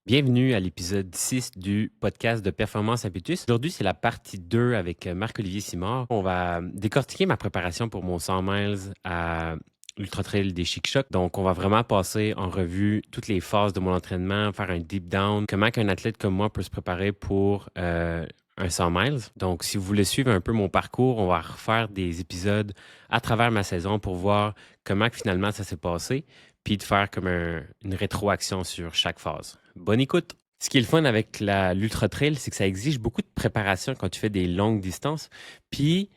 Bienvenue à l'épisode 6 du podcast de Performance Impetus. Aujourd'hui, c'est la partie 2 avec Marc-Olivier Simard. On va décortiquer ma préparation pour mon 100 miles à l'Ultra Trail des Chic-Chocs. Donc, on va vraiment passer en revue toutes les phases de mon entraînement, faire un deep down, comment qu'un athlète comme moi peut se préparer pour un 100 miles. Donc, si vous voulez suivre un peu mon parcours, on va refaire des épisodes à travers ma saison pour voir comment que finalement ça s'est passé, puis de faire comme une rétroaction sur chaque phase. Bonne écoute! Ce qui est le fun avec l'Ultra Trail, c'est que ça exige beaucoup de préparation quand tu fais des longues distances. Puis,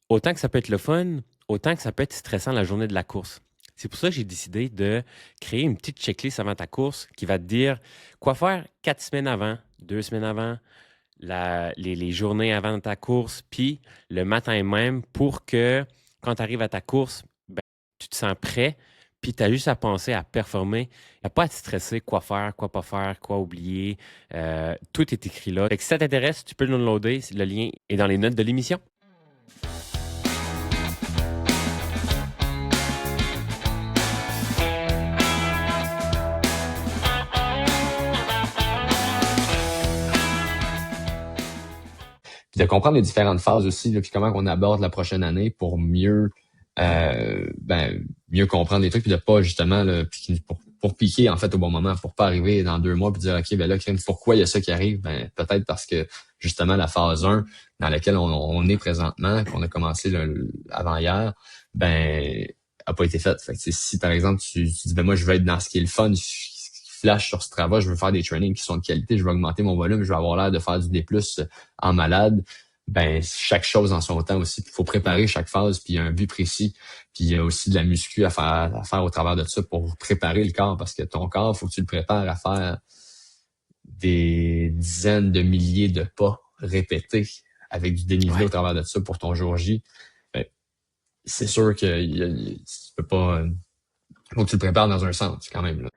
autant que ça peut être le fun, autant que ça peut être stressant la journée de la course. C'est pour ça que j'ai décidé de créer une petite checklist avant ta course qui va te dire quoi faire 4 semaines avant, 2 semaines avant, les journées avant ta course, puis le matin même pour que quand tu arrives à ta course, ben, tu te sens prêt, puis tu as juste à penser à performer. Il n'y a pas à te stresser quoi faire, quoi pas faire, quoi oublier. Tout est écrit là. Fait que si ça t'intéresse, tu peux le downloader. Le lien est dans les notes de l'émission. Puis de comprendre les différentes phases aussi, là, puis comment on aborde la prochaine année pour mieux comprendre les trucs, puis de pas justement là, pour piquer en fait au bon moment, pour pas arriver dans 2 mois puis dire OK, ben là, pourquoi il y a ça qui arrive? Ben peut-être parce que justement la phase 1 dans laquelle on est présentement, qu'on a commencé avant hier, ben a pas été faite. Fait que si par exemple tu dis ben moi je veux être dans ce qui est le fun, flash sur Strava, je veux faire des trainings qui sont de qualité, je veux augmenter mon volume, je veux avoir l'air de faire du D+, en malade, ben chaque chose en son temps aussi. Il faut préparer chaque phase, puis il y a un but précis, puis il y a aussi de la muscu à faire au travers de ça pour préparer le corps, parce que ton corps, il faut que tu le prépares à faire des dizaines de milliers de pas répétés avec du dénivelé au travers de ça pour ton jour J. Ben, c'est sûr que tu peux pas... faut que tu le prépares dans un sens quand même, là.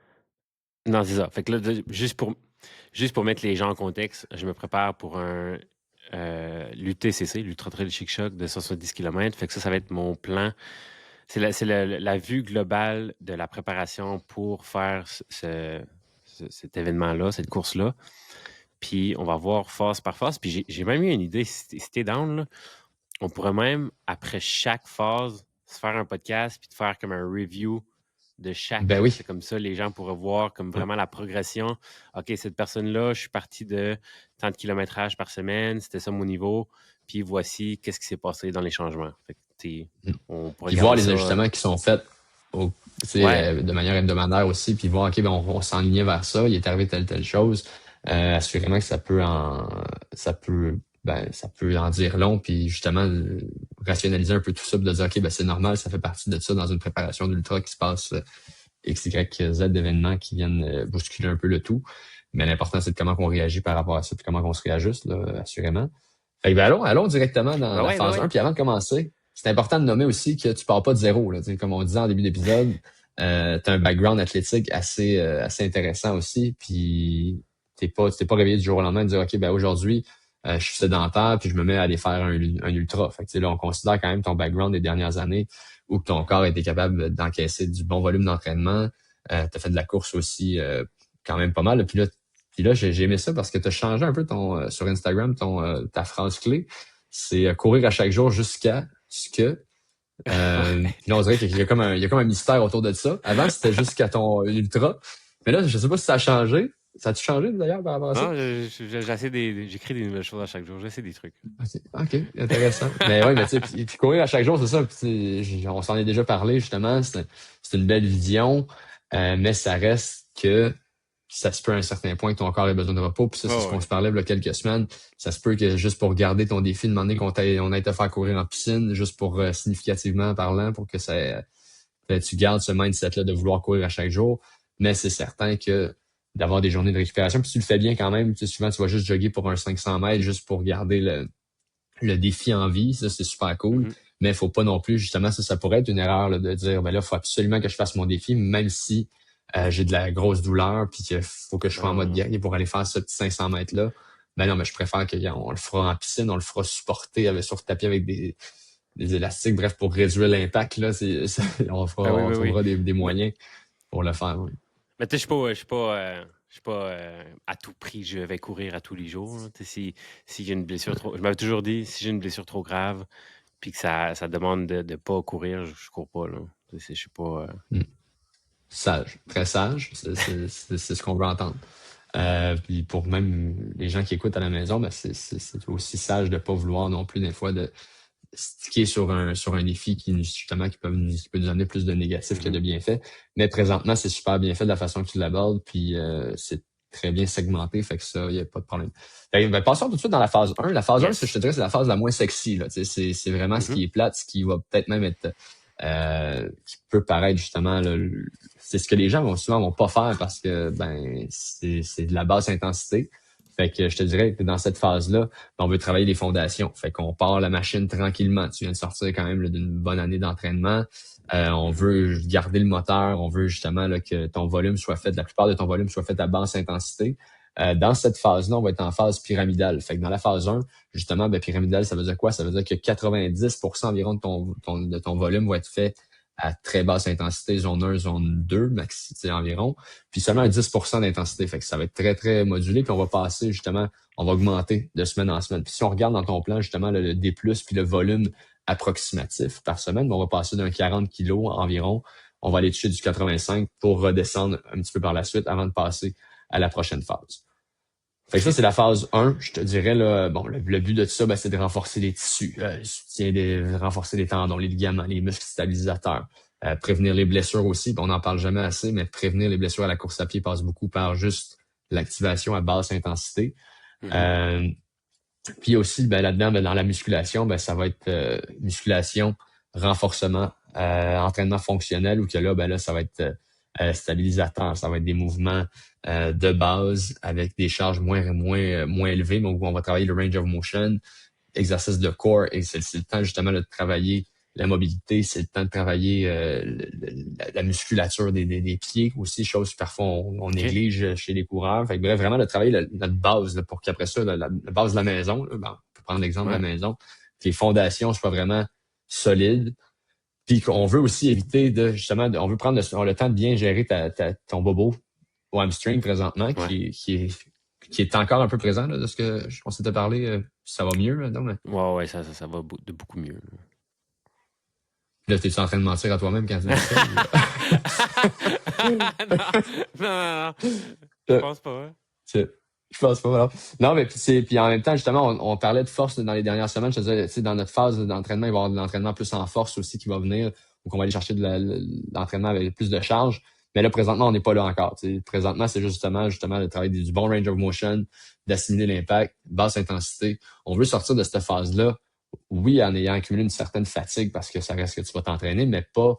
Non, c'est ça. Fait que là, juste pour mettre les gens en contexte, je me prépare pour un l'UTCC, l'Ultra Trail Chic-Choc de 170 km. Fait que ça va être mon plan. C'est la vue globale de la préparation pour faire cet événement-là, cette course-là. Puis on va voir phase par phase. Puis j'ai même eu une idée, si t'es down, là, on pourrait même, après chaque phase, se faire un podcast puis de faire comme un review de chaque. Ben oui. C'est comme ça, les gens pourraient voir comme vraiment la progression. OK, cette personne-là, je suis parti de tant de kilométrage par semaine, c'était ça mon niveau, puis voici qu'est-ce qui s'est passé dans les changements. Fait que, on pourrait puis voir les ça, ajustements qui sont faits de manière hebdomadaire aussi, puis voir, OK, ben on s'enlignait vers ça, il est arrivé telle chose. Assurément que ça peut en dire long, puis justement rationaliser un peu tout ça, puis de dire, OK, ben c'est normal, ça fait partie de ça dans une préparation d'ultra qui se passe X, Y, Z d'événements qui viennent bousculer un peu le tout. Mais l'important, c'est de comment on réagit par rapport à ça, puis comment on se réajuste, là, assurément. Fait que allons directement dans la phase 1. Puis avant de commencer, c'est important de nommer aussi que tu pars pas de zéro. Là. Comme on disait en début d'épisode, tu as un background athlétique assez intéressant aussi. Puis t'es pas réveillé du jour au lendemain de dire OK, ben aujourd'hui, je suis sédentaire, puis je me mets à aller faire un ultra. Fait que là, on considère quand même ton background des dernières années où que ton corps a été capable d'encaisser du bon volume d'entraînement. Tu as fait de la course aussi quand même pas mal. Puis là, j'ai aimé ça parce que tu as changé un peu sur Instagram ta phrase clé. C'est courir à chaque jour jusqu'à ce que. Là, on dirait qu'il y a comme un mystère autour de ça. Avant, c'était jusqu'à ton ultra. Mais là, je sais pas si ça a changé. Ça a-tu changé d'ailleurs par rapport à ça? Non, j'écris des nouvelles choses à chaque jour. J'essaie des trucs. OK, intéressant. Mais oui, mais tu sais, puis courir à chaque jour, c'est ça. On s'en est déjà parlé, justement. C'est une belle vision, mais ça reste que ça se peut à un certain point que ton corps ait besoin de repos. Puis ça, c'est ce qu'on se parlait il y a quelques semaines. Ça se peut que juste pour garder ton défi, demander on aille te faire courir en piscine, juste pour significativement parlant, pour que tu gardes ce mindset-là de vouloir courir à chaque jour. Mais c'est certain que d'avoir des journées de récupération, puis tu le fais bien quand même. Tu sais, souvent, tu vas juste jogger pour un 500 mètres, juste pour garder le défi en vie. Ça, c'est super cool. Mm-hmm. Mais il faut pas non plus, justement, ça pourrait être une erreur là, de dire, ben là, il faut absolument que je fasse mon défi, même si j'ai de la grosse douleur, puis qu'il faut que je sois en mode guerrier pour aller faire ce petit 500 mètres-là. Ben non, mais je préfère qu'on le fera en piscine, on le fera supporter sur le tapis avec des élastiques, bref, pour réduire l'impact. Là, on trouvera des moyens pour le faire. Oui. Mais tu sais, je suis pas Je suis pas à tout prix, je vais courir à tous les jours, là. Tu sais, si j'ai une blessure trop. Je m'avais toujours dit, si j'ai une blessure trop grave, puis que ça demande de ne pas courir, je cours pas, là. Tu sais, je suis pas. Mm. Sage, très sage, c'est ce qu'on veut entendre. Puis pour même les gens qui écoutent à la maison, ben c'est aussi sage de pas vouloir non plus des fois de sticker sur un défi justement qui peut nous amener plus de négatifs que de bienfaits. Mais présentement, c'est super bien fait de la façon que tu l'abordes, puis c'est très bien segmenté, fait que ça, il n'y a pas de problème. Fait que, ben, passons tout de suite dans la phase 1. La phase 1, je Yes. te dirais, c'est la phase la moins sexy. Là. C'est vraiment ce Mhm. qui est plate, ce qui va peut-être même être qui peut paraître justement là, c'est ce que les gens vont pas faire parce que ben c'est de la basse intensité. Fait que je te dirais que dans cette phase-là, on veut travailler les fondations. Fait qu'on part la machine tranquillement. Tu viens de sortir quand même là, d'une bonne année d'entraînement. On veut garder le moteur. On veut justement là, que ton volume soit fait, la plupart de ton volume soit fait à basse intensité. Dans cette phase-là, on va être en phase pyramidale. Fait que dans la phase 1, justement, ben, pyramidale, ça veut dire quoi? Ça veut dire que 90% environ de ton volume va être fait à très basse intensité, zone 1, zone 2, maxi, environ, puis seulement à 10% d'intensité. Fait que ça va être très, très modulé, puis on va passer, justement, on va augmenter de semaine en semaine. Puis si on regarde dans ton plan, justement, le D+, puis le volume approximatif par semaine, ben, on va passer d'un 40 kg environ, on va aller toucher du 85 pour redescendre un petit peu par la suite avant de passer à la prochaine phase. Fait que ça, c'est la phase 1. Je te dirais, là, bon, le but de tout ça, ben, c'est de renforcer les tissus, de renforcer les tendons, les ligaments, les muscles stabilisateurs, prévenir les blessures aussi. On n'en parle jamais assez, mais prévenir les blessures à la course à pied passe beaucoup par juste l'activation à basse intensité. Mhm. Puis aussi, ben, là-dedans, ben, dans la musculation, ben, ça va être musculation, renforcement, entraînement fonctionnel, ou que là, ben, là, ça va être stabilisateur. Ça va être des mouvements de base avec des charges moins élevées, mais où on va travailler le range of motion, exercice de core, et c'est le temps justement de travailler la mobilité, c'est le temps de travailler la musculature des pieds aussi, chose que parfois on OK. néglige chez les coureurs. Fait que bref, vraiment de travailler notre base là, pour qu'après ça, la base de la maison, là, ben, on peut prendre l'exemple de la Ouais. maison, que les fondations soient vraiment solides. Puis qu'on veut aussi éviter de, justement, on veut prendre le temps de bien gérer ton bobo au hamstring présentement, Ouais. qui est encore un peu présent, là, de ce que on s'était parlé, ça va mieux, là, non, mais Ouais, ça va de beaucoup mieux. là, t'es-tu en train de mentir à toi-même quand tu dis ça? Non. Je Euh, pense pas. je pense pas, voilà. Non, mais puis en même temps, justement, on parlait de force dans les dernières semaines. Je te disais, tu sais, dans notre phase d'entraînement, il va y avoir de l'entraînement plus en force aussi qui va venir, donc on va aller chercher l'entraînement avec plus de charge. Mais là, présentement, on n'est pas là encore. Tu sais. Présentement, c'est justement le travail du bon range of motion, d'assimiler l'impact, basse intensité. On veut sortir de cette phase-là, oui, en ayant accumulé une certaine fatigue parce que ça reste que tu vas t'entraîner, mais pas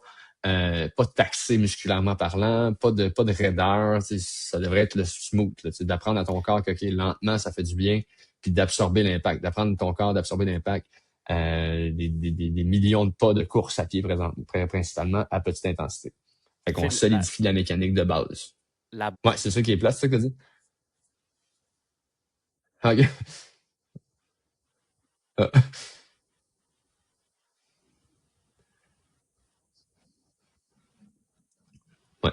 taxé musculairement parlant, pas de raideur. Ça devrait être le smooth, là, d'apprendre à ton corps que lentement, ça fait du bien, puis d'absorber l'impact, d'apprendre à ton corps d'absorber l'impact. Des millions de pas de course à pied principalement à petite intensité. Fait qu'on Tu sais, solidifie la mécanique de base. la Ouais, c'est ça qui est plat, c'est ça que tu as dit? OK. Ah, ouais.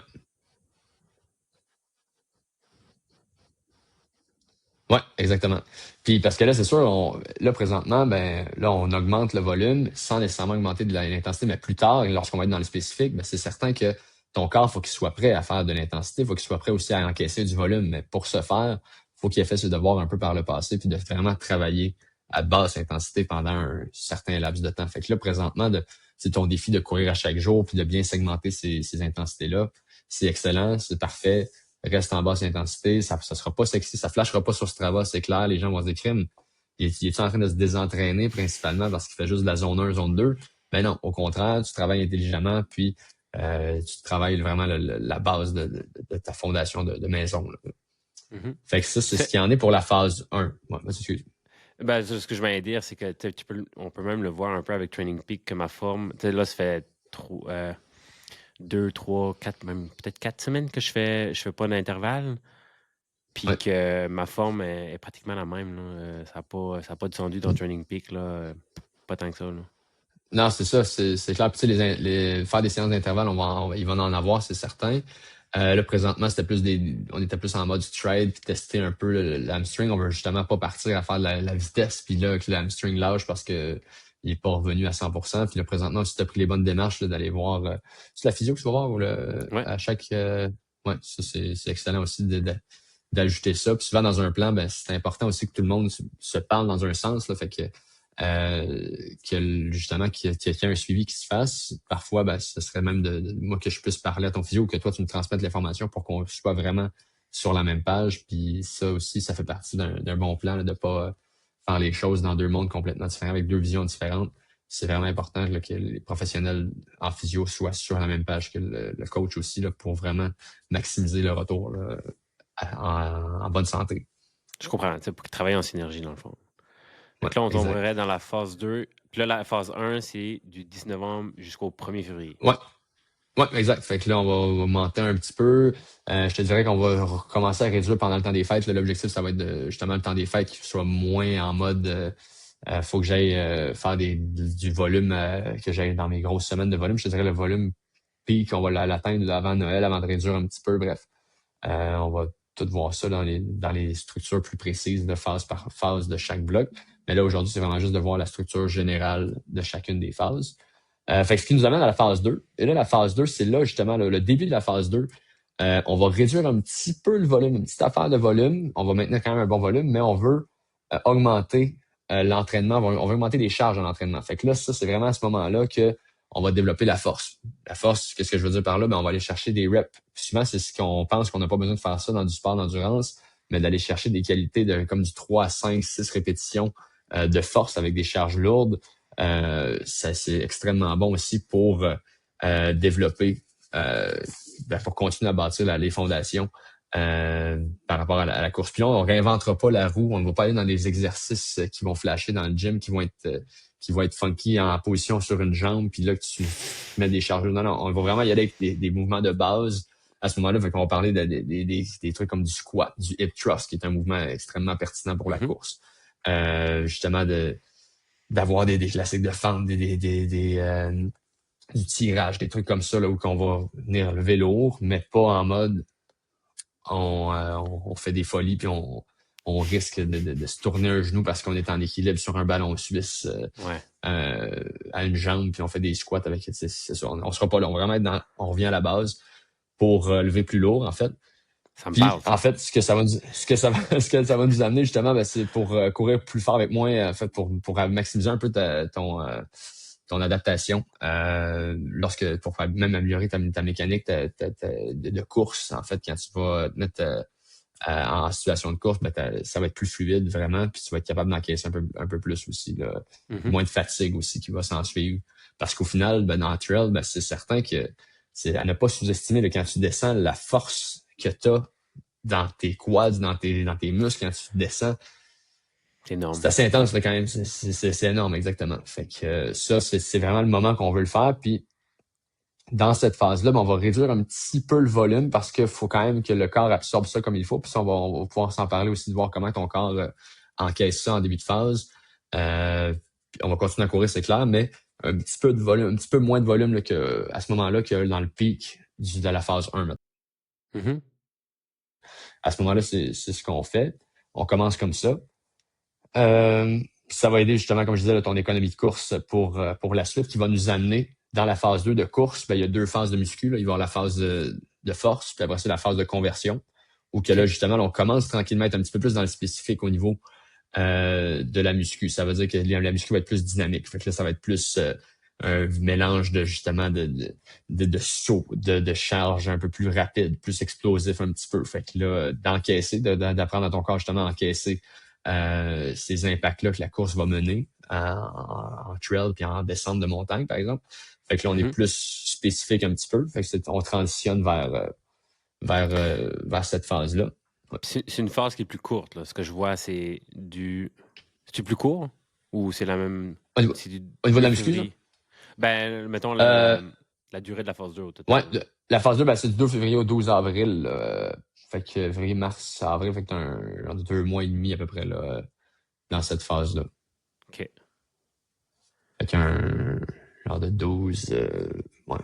Ouais, exactement. Puis parce que là, c'est sûr, là, présentement, ben là, on augmente le volume sans nécessairement augmenter de l'intensité, mais plus tard, lorsqu'on va être dans le spécifique, ben, c'est certain que ton corps, faut qu'il soit prêt à faire de l'intensité, faut qu'il soit prêt aussi à encaisser du volume. Mais pour ce faire, faut qu'il ait fait ses devoirs un peu par le passé, puis de vraiment travailler à basse intensité pendant un certain laps de temps. Fait que là, présentement, c'est ton défi de courir à chaque jour, puis de bien segmenter ces intensités-là. C'est excellent, c'est parfait, reste en basse intensité, ça sera pas sexy, ça flashera pas sur Strava, c'est clair, les gens vont se dire crime. Il est en train de se désentraîner principalement parce qu'il fait juste de la zone 1, zone 2? Mais non, au contraire, tu travailles intelligemment, puis tu travailles vraiment la base de ta fondation de maison. Là. Mhm. Fait que ça, c'est ce qui en est pour la phase 1. Ouais, excuse. Ben, ce que je viens de dire, c'est que on peut même le voir un peu avec Training Peak que ma forme, tu sais, là, ça fait 2, 3, 4, même peut-être 4 semaines que je fais pas d'intervalle, puis Ouais. que ma forme est pratiquement la même, là. Ça a pas descendu dans Training Peak, là, pas tant que ça, là. Non, c'est ça, c'est clair. Puis, tu sais, faire des séances d'intervalle, il va en avoir, c'est certain. Là, présentement, on était plus en mode stride, puis tester un peu le hamstring. On veut justement pas partir à faire de la vitesse, puis là, que le hamstring lâche parce que il est pas revenu à 100%. Puis là, présentement, si tu as pris les bonnes démarches là, d'aller voir c'est la physio que tu vas voir ou Ouais. à chaque ouais, ça c'est excellent aussi d'ajouter ça. Puis souvent dans un plan, ben c'est important aussi que tout le monde se parle dans un sens. Là, fait justement qu'il y ait un suivi qui se fasse. Parfois, ben, ce serait même de moi que je puisse parler à ton physio ou que toi, tu me transmettes l'information pour qu'on soit vraiment sur la même page. Puis ça aussi, ça fait partie d'un bon plan là, de pas faire les choses dans deux mondes complètement différents, avec deux visions différentes. C'est vraiment important là, que les professionnels en physio soient sur la même page que le coach aussi là, pour vraiment maximiser le retour là, en bonne santé. Je comprends, tu sais, pour qu'ils travaillent en synergie, dans le fond. Fait Ouais, que là, on exact. tomberait dans la phase 2. Puis là, la phase 1, c'est du 10 novembre jusqu'au 1er février. Ouais, ouais, exact. Fait que là, on va monter un petit peu. Je te dirais qu'on va recommencer à réduire pendant le temps des fêtes. Là, l'objectif, ça va être justement le temps des fêtes qui soit moins en mode faut que j'aille faire du volume, que j'aille dans mes grosses semaines de volume. Je te dirais le volume pic, on va l'atteindre avant Noël, avant de réduire un petit peu. Bref, on va tout voir ça dans les structures plus précises de phase par phase de chaque bloc. Mais là, aujourd'hui, c'est vraiment juste de voir la structure générale de chacune des phases. Fait que ce qui nous amène à la phase 2. Et là, la phase 2, c'est là justement le début de la phase 2. On va réduire un petit peu le volume, une petite affaire de volume. On va maintenir quand même un bon volume, mais on veut augmenter l'entraînement. On veut augmenter les charges en entraînement. Fait que là, ça, c'est vraiment à ce moment-là que on va développer la force. La force, qu'est-ce que je veux dire par là? Ben, on va aller chercher des reps. Puis souvent, c'est ce qu'on pense qu'on n'a pas besoin de faire ça dans du sport d'endurance, mais d'aller chercher des qualités comme du 3 à 5, 6 répétitions de force avec des charges lourdes. Ça, c'est extrêmement bon aussi pour développer, pour continuer à bâtir les fondations par rapport à la course. Puis là, on réinventera pas la roue. On ne va pas aller dans des exercices qui vont flasher dans le gym, qui vont être funky en position sur une jambe, puis là que tu mets des charges. Non, non, on va vraiment y aller avec des mouvements de base. À ce moment-là, on va parler des trucs comme du squat, du hip thrust, qui est un mouvement extrêmement pertinent pour la course. Justement, d'avoir des classiques de fente, du tirage, des trucs comme ça, là, où qu'on va venir lever lourd, mais pas en mode on fait des folies puis on risque de se tourner un genou parce qu'on est en équilibre sur un ballon suisse à une jambe puis on fait des squats avec c'est ça. On sera pas là. On va vraiment on revient à la base pour lever plus lourd en fait. Ça me Puis parle, ça. en fait ce que ça va nous amener justement c'est pour courir plus fort avec moins en fait pour maximiser un peu ton adaptation pour même améliorer ta mécanique de course en fait quand tu vas te mettre en situation de course ben, ça va être plus fluide vraiment puis tu vas être capable d'encaisser un peu plus aussi là. Moins de fatigue aussi qui va s'en suivre parce qu'au final ben, dans le trail ben, c'est certain que c'est à ne pas sous-estimer là, quand tu descends la force que tu as dans tes quads dans tes muscles quand tu descends. C'est énorme. C'est assez intense là, quand même. C'est énorme, exactement. Fait que ça, c'est vraiment le moment qu'on veut le faire. Puis dans cette phase-là, ben, on va réduire un petit peu le volume parce qu'il faut quand même que le corps absorbe ça comme il faut. Puis ça, on va pouvoir s'en parler aussi de voir comment ton corps encaisse ça en début de phase. Puis on va continuer à courir, c'est clair, mais un petit peu de volume, un petit peu moins de volume là, à ce moment-là que dans le pic de la phase 1. Mm-hmm. À ce moment-là, c'est ce qu'on fait. On commence comme ça. Ça va aider justement, comme je disais, là, ton économie de course pour la suite qui va nous amener dans la phase 2 de course. Ben, il y a deux phases de muscu. Là. Il va y avoir la phase de force, puis après c'est la phase de conversion, où que là, justement, là, on commence tranquillement à être un petit peu plus dans le spécifique au niveau de la muscu. Ça veut dire que la muscu va être plus dynamique. Fait que là, ça va être plus un mélange de justement de sauts, de charges un peu plus rapides, plus explosif un petit peu. Fait que là, d'encaisser, d'apprendre à ton corps justement à encaisser ces impacts-là que la course va mener en trail puis en descente de montagne, par exemple. Fait que là, on est plus spécifique un petit peu. Fait que on transitionne vers cette phase-là. Ouais. C'est une phase qui est plus courte. Là. Ce que je vois, c'est C'est-tu plus court? Ou c'est la même... Au niveau, C'est du au niveau de 2 la muscu, là? février? Ben, mettons Euh, la durée de la phase 2 au ouais, total. la phase 2, ben, c'est du 2 février au 12 avril. Fait que février, mars, avril, fait que t'as genre de 2 mois et demi à peu près là, dans cette phase-là. OK. Fait qu'un genre de 12, ouais.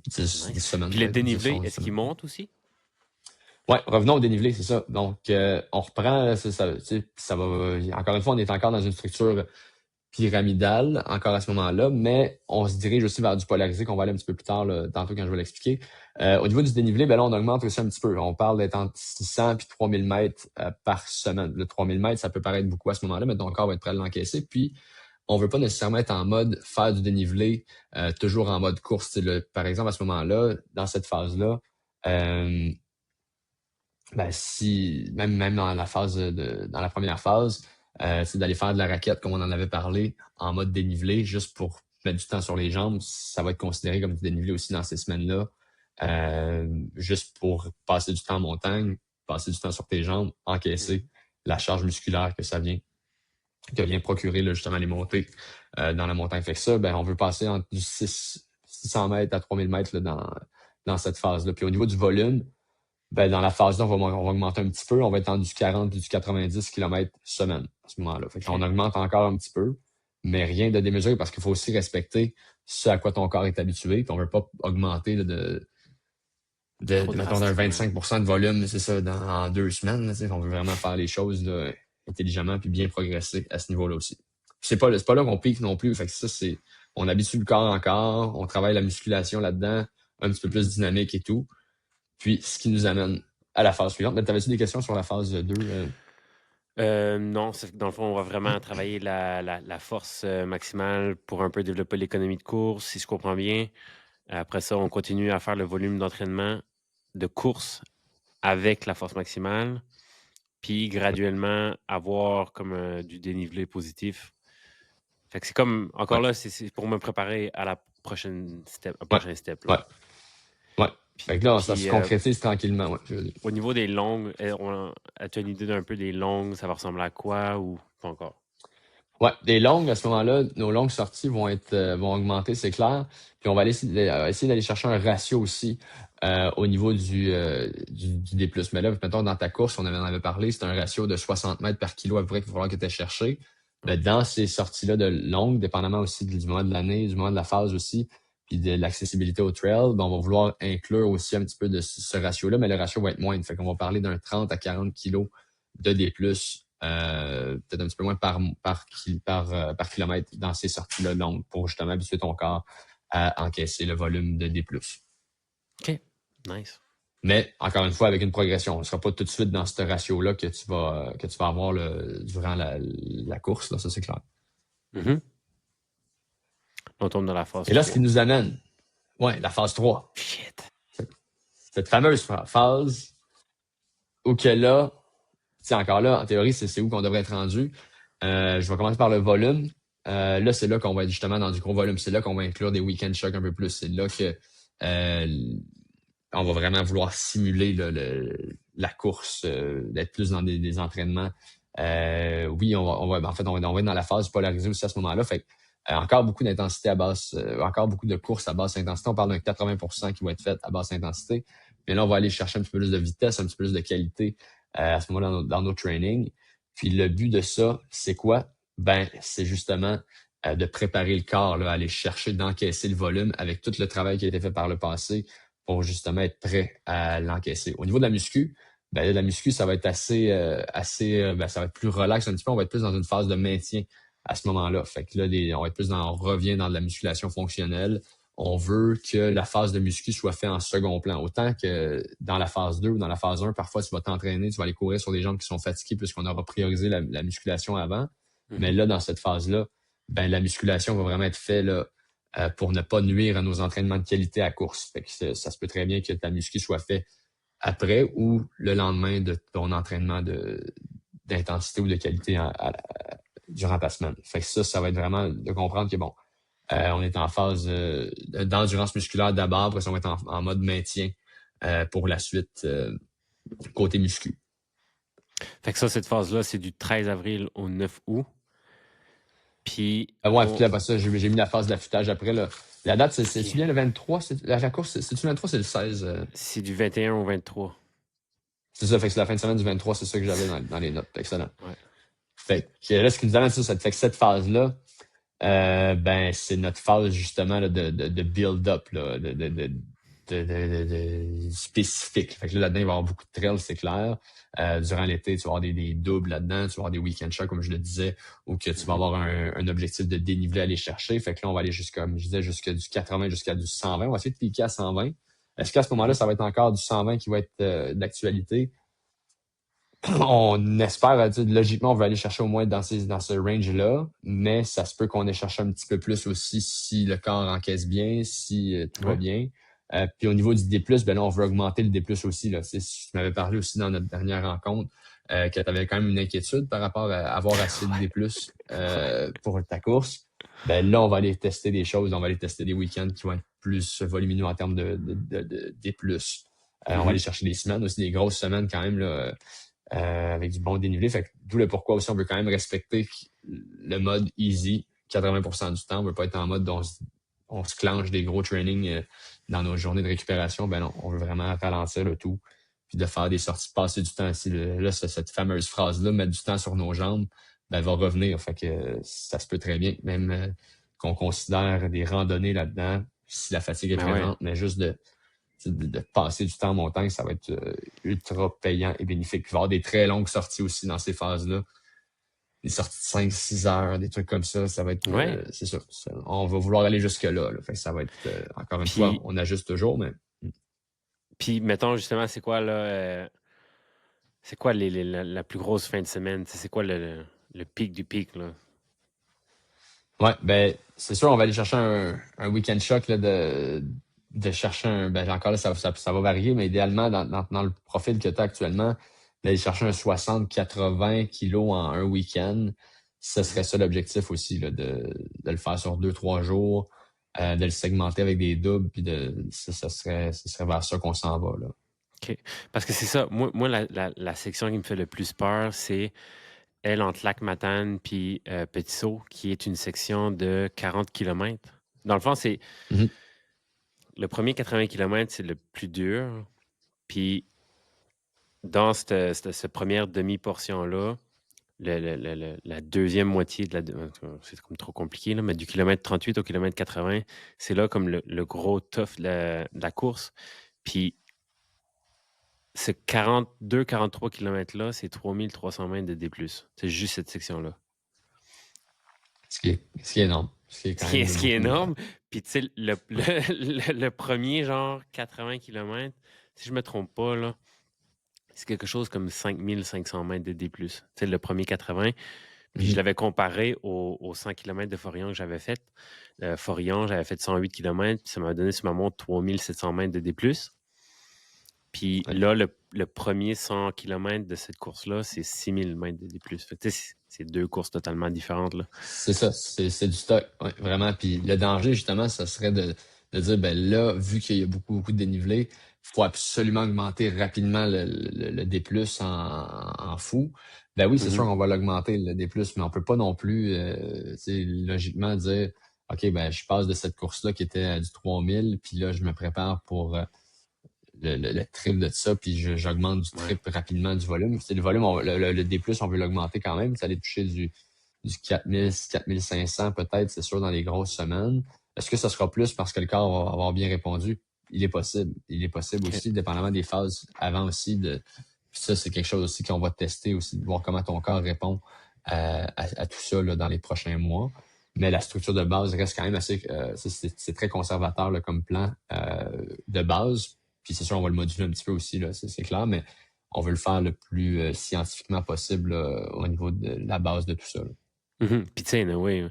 10 Nice. semaines Puis les peut-être, 10, dénivelés, 11 est-ce qu'ils semaines. montent aussi? Ouais, revenons au dénivelé, c'est ça. Donc, on reprend, tu sais, ça va. Encore une fois, on est encore dans une structure pyramidale, encore à ce moment-là, mais on se dirige aussi vers du polarisé qu'on va aller un petit peu plus tard, là, tantôt quand je vais l'expliquer. Au niveau du dénivelé, ben là, on augmente aussi un petit peu. On parle d'être entre 600 puis 3000 mètres par semaine. Le 3000 mètres, ça peut paraître beaucoup à ce moment-là, mais ton corps va être prêt à l'encaisser. Puis, on veut pas nécessairement être en mode faire du dénivelé, toujours en mode course. Par exemple, à ce moment-là, dans cette phase-là, euh, ben si même dans la phase dans la première phase, c'est d'aller faire de la raquette comme on en avait parlé en mode dénivelé, juste pour mettre du temps sur les jambes. Ça va être considéré comme du dénivelé aussi dans ces semaines-là. Juste pour passer du temps en montagne, passer du temps sur tes jambes, encaisser la charge musculaire que vient procurer là, justement les montées dans la montagne. Fait que ça, ben, on veut passer entre du 600 mètres à 3000 mètres là, dans cette phase-là. Puis au niveau du volume, ben, dans la phase 2, on va augmenter un petit peu. On va être en du 40 et du 90 km semaine à ce moment-là. Fait qu'on OK. augmente encore un petit peu, mais rien de démesuré parce qu'il faut aussi respecter ce à quoi ton corps est habitué. Puis on veut pas augmenter là, Trop mettons, d'un drastiquement. 25% de volume, c'est ça, en 2 semaines. Là, on veut vraiment faire les choses là, intelligemment puis bien progresser à ce niveau-là aussi. C'est pas là qu'on pique non plus. Fait que ça, on habitue le corps encore, on travaille la musculation là-dedans, un petit peu plus dynamique et tout. Puis, ce qui nous amène à la phase suivante. Mais t'avais-tu des questions sur la phase 2? Non, dans le fond, on va vraiment travailler la force maximale pour un peu développer l'économie de course, si je comprends bien. Après ça, on continue à faire le volume d'entraînement de course avec la force maximale, puis graduellement avoir comme du dénivelé positif. Fait que c'est comme, encore Ouais, là, c'est pour me préparer à la prochaine step, au ouais, prochain step, là. ouais, ouais. Puis, Fait que là, ça se puis, concrétise tranquillement, ouais, je veux dire. au niveau des longues, as-tu une idée d'un peu des longues, ça va ressembler à quoi ou pas encore? Ouais, des longues, à ce moment-là, nos longues sorties vont augmenter, c'est clair. Puis on va aller essayer d'aller chercher un ratio aussi au niveau du D+. Mais là, mettons, dans ta course, en avait parlé, c'est un ratio de 60 mètres par kilo à peu près qu'il va falloir que tu aies cherché. Ouais. Ben, dans ces sorties-là de longues, dépendamment aussi du moment de l'année, du moment de la phase aussi, puis de l'accessibilité au trail, ben, on va vouloir inclure aussi un petit peu de ce ratio-là, mais le ratio va être moindre. Fait qu'on va parler d'un 30 à 40 kilos de D+, peut-être un petit peu moins par kilomètre dans ces sorties-là longues pour justement habituer ton corps à encaisser le volume de D+. OK. Nice. Mais encore une fois, avec une progression. On ne sera pas tout de suite dans ce ratio-là que tu vas avoir durant la course, là, ça c'est clair. Mhm. On tombe dans la phase Et là, ce qui 3. nous amène, ouais, la phase 3. Shit. Cette fameuse phase où que là, encore là, en théorie, c'est où qu'on devrait être rendu. Je vais commencer par le volume. Là, c'est là qu'on va être justement dans du gros volume. C'est là qu'on va inclure des week-end shocks un peu plus. C'est là que on va vraiment vouloir simuler la course, d'être plus dans des entraînements. Oui, en fait, on va être dans la phase polarisée aussi à ce moment-là. Fait que, encore beaucoup d'intensité à basse, encore beaucoup de courses à basse intensité. On parle d'un 80% qui va être fait à basse intensité. Mais là, on va aller chercher un petit peu plus de vitesse, un petit peu plus de qualité à ce moment-là dans nos trainings. Puis le but de ça, c'est quoi? Ben, c'est justement de préparer le corps là, à aller chercher, d'encaisser le volume avec tout le travail qui a été fait par le passé pour justement être prêt à l'encaisser. Au niveau de la muscu, ben, la muscu, ça va être ça va être plus relax un petit peu. On va être plus dans une phase de maintien à ce moment-là. Fait que là, on va être on revient dans de la musculation fonctionnelle. On veut que la phase de muscu soit faite en second plan. Autant que dans la phase 2 ou dans la phase 1, parfois, tu vas t'entraîner, tu vas aller courir sur des jambes qui sont fatiguées puisqu'on aura priorisé la musculation avant. Mais Mhm. là, dans cette phase-là, ben, la musculation va vraiment être faite là, pour ne pas nuire à nos entraînements de qualité à course. Fait que ça se peut très bien que ta muscu soit fait après ou le lendemain de ton entraînement d'intensité ou de qualité durant ta semaine. Fait que ça va être vraiment de comprendre que bon, on est en phase d'endurance musculaire d'abord, après ça, on va être en mode maintien pour la suite côté muscu. Fait que ça, cette phase-là, c'est du 13 avril au 9 août. Puis, Ouais, puis là, après ça, j'ai mis la phase d'affûtage après. Là. La date, c'est-tu OK. bien le 23? La course, c'est-tu le 23, c'est le 16? C'est du 21 au 23. C'est ça, fait que c'est la fin de semaine du 23, c'est ça que j'avais dans les notes. Excellent. Ouais. Fait que là, ce qui nous amène ça fait que cette phase-là, Ben, c'est notre phase justement là, de build-up, là, spécifique. Fait que là-dedans, il va y avoir beaucoup de trails, c'est clair. Durant l'été, tu vas avoir des doubles là-dedans, tu vas avoir des week-end shots, comme je le disais, ou que tu vas Mhm. avoir un objectif de dénivelé à aller chercher. Fait que là, on va aller jusqu'à, comme je disais, jusqu'à du 80, jusqu'à du 120. On va essayer de piquer à 120. Est-ce qu'à ce moment-là, Mhm. ça va être encore du 120 qui va être d'actualité? On espère, logiquement, on va aller chercher au moins dans ce range-là, mais ça se peut qu'on ait cherché un petit peu plus aussi si le corps encaisse bien, si tout va Ouais. bien. Puis au niveau du D+, ben là, on veut augmenter le D+, aussi. Là. Tu m'avais parlé aussi dans notre dernière rencontre que tu avais quand même une inquiétude par rapport à avoir assez de D+, Ouais. pour ta course. Ben là, on va aller tester des choses, on va aller tester des week-ends qui vont être plus volumineux en termes de D+. On va aller Mhm. chercher des semaines, aussi des grosses semaines quand même, là, avec du bon dénivelé. Fait que d'où le pourquoi aussi on veut quand même respecter le mode easy 80% du temps. On veut pas être en mode dont on se clenche des gros trainings dans nos journées de récupération. Ben non, on veut vraiment ralentir le tout puis de faire des sorties, passer du temps ici. Là, cette fameuse phrase-là, mettre du temps sur nos jambes, ben, elle va revenir. Fait que ça se peut très bien, même qu'on considère des randonnées là-dedans, si la fatigue est Ben ouais. présente, mais juste de passer du temps en montagne, ça va être ultra payant et bénéfique. Puis il va y avoir des très longues sorties aussi dans ces phases-là. Des sorties de 5-6 heures, des trucs comme ça va être, Ouais. c'est ça. On va vouloir aller jusque-là. Là. Fait que ça va être, encore une fois, Puis, on ajuste toujours, mais puis mettons justement, c'est quoi là, c'est quoi la plus grosse fin de semaine? C'est quoi le pic du pic, là? ouais, ben, c'est sûr, on va aller chercher un week-end choc là, de chercher ben encore là, ça va varier, mais idéalement, dans le profil que tu as actuellement, d'aller chercher un 60-80 kilos en un week-end, ce Mhm. serait ça l'objectif aussi, là, de le faire sur 2-3 jours, de le segmenter avec des doubles, puis ce serait vers ça qu'on s'en va, là. OK. Parce que c'est ça. Moi la section qui me fait le plus peur, c'est elle entre Lac-Matane puis Petit-Saut, qui est une section de 40 kilomètres. Dans le fond, c'est Mhm. le premier 80 kilomètres, c'est le plus dur. Puis dans cette première demi-portion-là, la deuxième moitié c'est comme trop compliqué, là, mais du kilomètre 38 au kilomètre 80, c'est là comme le gros tough de la course. Puis ce 42-43 kilomètres-là, c'est 3300 mètres de D+. C'est juste cette section-là. Ce qui est énorme. Ce qui est Ce quand qui est, même ce qui est beaucoup. énorme. Puis, tu sais, le premier, genre, 80 kilomètres, si je me trompe pas, là, c'est quelque chose comme 5500 mètres de D+. Tu sais, le premier 80. Puis, je Mhm. l'avais comparé aux 100 kilomètres de Forillon que j'avais fait. Forillon, j'avais fait 108 kilomètres, puis ça m'a donné sur ma montre 3700 mètres de D+. Puis Ouais. là, le premier 100 kilomètres de cette course-là, c'est 6000 mètres de D+. Fait que, tu sais, c'est deux courses totalement différentes, là. C'est ça, c'est du stock, ouais, vraiment. Puis le danger, justement, ça serait de dire, ben là, vu qu'il y a beaucoup, beaucoup de dénivelé, faut absolument augmenter rapidement le D+, en fou. Ben oui, c'est sûr Mhm. qu'on va l'augmenter, le D+, mais on peut pas non plus, tu sais, logiquement dire, OK, ben je passe de cette course-là qui était à du 3000, puis là, je me prépare pour le triple de ça, puis j'augmente du Ouais. triple rapidement du volume. C'est le volume, le D+, on veut l'augmenter quand même, ça allait toucher du 4000, 4500 peut-être, c'est sûr, dans les grosses semaines. Est-ce que ça sera plus parce que le corps va avoir bien répondu? Il est possible. Il est possible OK. aussi, dépendamment des phases avant aussi. Puis ça, c'est quelque chose aussi qu'on va tester aussi, de voir comment ton corps répond à tout ça là, dans les prochains mois. Mais la structure de base reste quand même assez... c'est très conservateur là, comme plan de base. Puis c'est sûr, on va le moduler un petit peu aussi, là, c'est clair, mais on veut le faire le plus scientifiquement possible au niveau de la base de tout ça, là. Mhm. Puis, tu sais, anyway,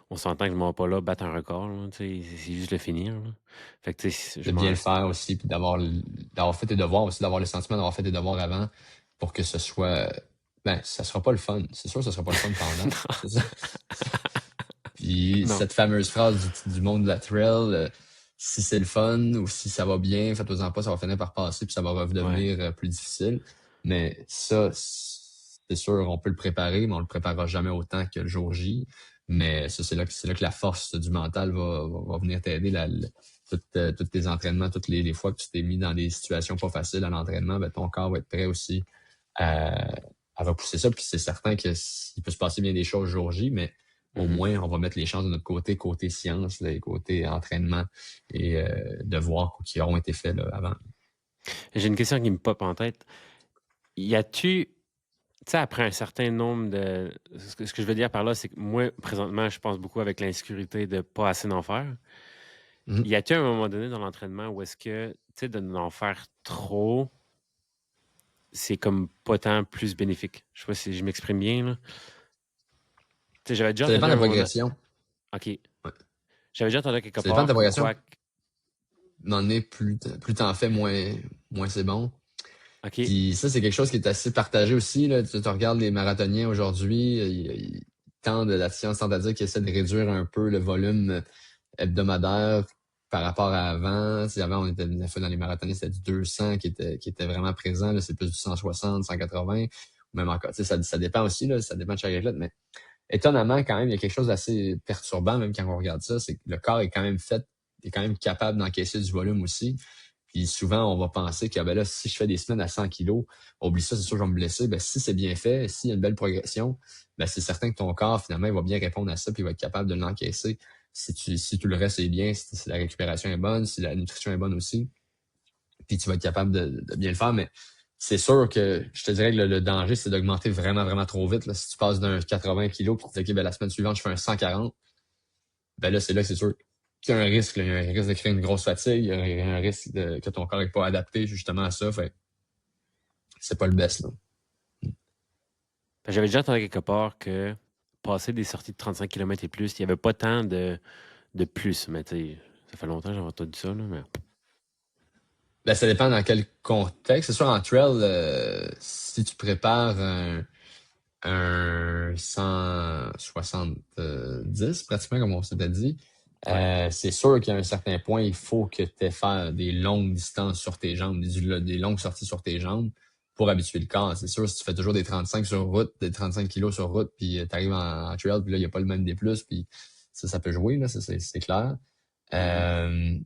on s'entend que je m'en vais pas là battre un record, là, tu sais, c'est juste le finir, là. Fait que, tu sais, De bien le faire aussi, puis d'avoir fait tes devoirs aussi, d'avoir le sentiment d'avoir fait tes devoirs avant pour que ce soit... Ben, ça sera pas le fun. C'est sûr que ça sera pas le fun pendant. C'est ça. Puis Non. cette fameuse phrase du monde de la trail, si c'est le fun ou si ça va bien, faites-en pas, ça va finir par passer puis ça va Ouais. redevenir plus difficile. Mais ça, c'est sûr, on peut le préparer, mais on le préparera jamais autant que le jour J. Mais ça, c'est là que la force du mental va venir t'aider. Tous tes entraînements, toutes les fois que tu t'es mis dans des situations pas faciles à l'entraînement, ben, ton corps va être prêt aussi à repousser ça. Puis c'est certain que il peut se passer bien des choses jour J, mais au Mhm. moins, on va mettre les chances de notre côté science, là, et côté entraînement et devoirs qui auront été faits là, avant. J'ai une question qui me pop en tête. Y a-tu, tu sais, après un certain nombre de... Ce que je veux dire par là, c'est que moi, présentement, je pense beaucoup avec l'insécurité de pas assez d'en faire. Mhm. Y a-tu un moment donné dans l'entraînement où est-ce que, tu sais, de n'en faire trop, c'est comme pas tant plus bénéfique? Je sais pas si je m'exprime bien, là. Tu sais, j'avais déjà Ça dépend entendu de un la moment donné... progression. OK. Ouais. J'avais déjà entendu quelque Ça dépend de part ta comme progression. quoi... M'en est plus t'en fais, moins c'est bon. OK. Puis ça, c'est quelque chose qui est assez partagé aussi. Là. Tu regardes les marathoniens aujourd'hui, ils tendent, la science tend à dire qu'ils essaient de réduire un peu le volume hebdomadaire par rapport à avant. Tu sais, avant, on était des fois dans les marathoniens, c'était du 200 qui était vraiment présent. Là, c'est plus du 160, 180, ou même encore. Tu sais, ça dépend aussi, là, ça dépend de chaque athlète, mais étonnamment, quand même, il y a quelque chose d'assez perturbant, même quand on regarde ça, c'est que le corps est quand même fait, est quand même capable d'encaisser du volume aussi. Puis souvent, on va penser que ben là, si je fais des semaines à 100 kilos, oublie ça, c'est sûr que je vais me blesser. Ben, si c'est bien fait, s'il y a une belle progression, ben, c'est certain que ton corps, finalement, il va bien répondre à ça, puis il va être capable de l'encaisser. Si tout le reste est bien, si la récupération est bonne, si la nutrition est bonne aussi, puis tu vas être capable de bien le faire. Mais c'est sûr que je te dirais que le danger, c'est d'augmenter vraiment, vraiment trop vite. Là. Si tu passes d'un 80 kilos, puis tu dis, OK, ben, la semaine suivante, je fais un 140, ben là, c'est là que c'est sûr qu'il y a un risque. Là. Il y a un risque de créer une grosse fatigue, il y a un risque que ton corps n'est pas adapté justement à ça. Fait c'est pas le best. Là. J'avais déjà entendu quelque part que passer des sorties de 35 km et plus, il n'y avait pas tant de plus. Mais tu sais, ça fait longtemps que j'ai entendu ça, là, mais... Ben, ça dépend dans quel contexte. C'est sûr, en trail, si tu prépares un 170, pratiquement, comme on s'était dit, Ouais. c'est sûr qu'à un certain point, il faut que tu aies faire des longues distances sur tes jambes, des longues sorties sur tes jambes pour habituer le corps. C'est sûr, si tu fais toujours des 35 sur route, des 35 kilos sur route, puis tu arrives en trail, puis là, il n'y a pas le même des plus, puis ça peut jouer, là, c'est clair. Mhm. Euh,